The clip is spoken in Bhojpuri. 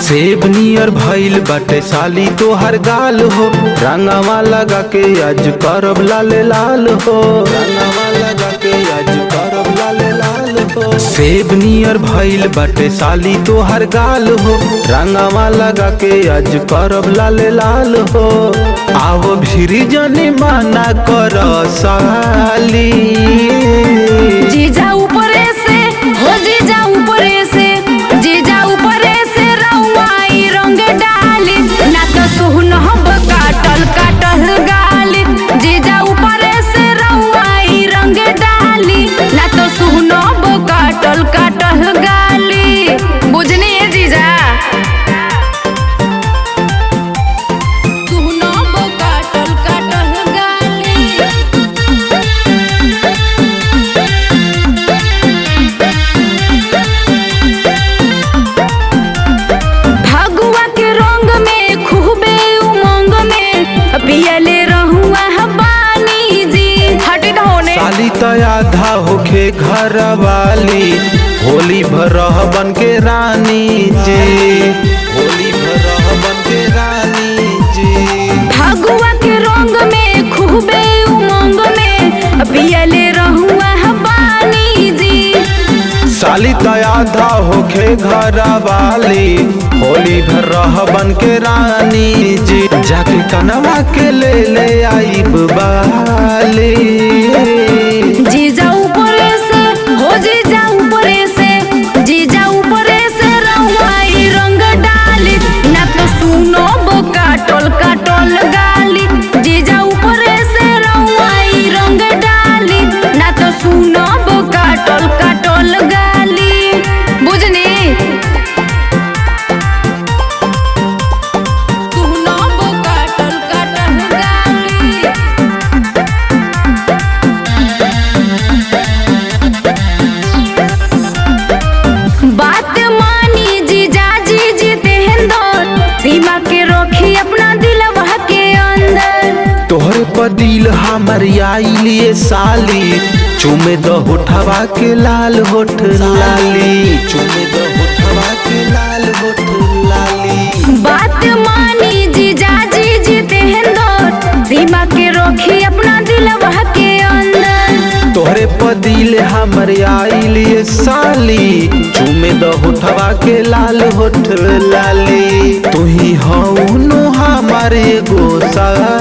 सेब नियर भइल बाटे साली तोहर गाल हो, रंगवा लगा के आज करब लाल लाल हो, रंगवा लगा के आज करब लाल लाल हो। सेब नियर भइल बाटे साली तोहर गाल हो, रंगवा लगा के आज करब लाल लाल हो। आओ भिरी जनी माना कर साली, जीजा ऊपरे से हो, जीजा ऊपरे से, जीजा ऊपरे से रउआई रंग डाली, ना तो सुहनब काटल काटल गाली। जीजा ऊपरे से रउआई रंग डाली, ना तो सुहनब काटल काटल गाली। बुझनी है जीजा? सुहनब काटल काटल गाली। भगवा के रंग में खूबे उमंग में पियले रहुआ बानी जी। हटी धोने साली तो आधा होखे घर वाली, होली भर बन के रानी जी, होली भर बन के रानी जी। भगवा के रंग में खूबे उमंग में पियले रहुआ बानी जी। साली तो आधा होखे घर वाली, होली भर बन के रानी जी। जाके कनवा के ले आईब बाली, जीजा ऊपरे से हो, जीजा ऊपरे से, जीजा ऊपरे से रउआई रंग डाली, ना तो सुनब काटल काटल गाली। जीजा ऊपरे से रउआई रंग डाली, ना तो सुनब काटल काटल गाली। बुझनी? सुनब काटल काटल गाली। बात मानी जीजा जी जितेंद्र, सीमा के रखी अपना दिलवा के अंदर। तोहरे पर दिल हमर आइलिए साली, चूमे दो होठवा के लाल होठ लाली, चूमे दो होठवा के लाल होठ लाली। बात मानी जीजा जी जितेंद्र, सीमा के रखी अपना दिलवा के अंदर। तोहरे पर दिल हमर आइलिए साली, चूमे दो होठवा के लाल होठ लाली। तू ही हऊ नो हमारे गो साली।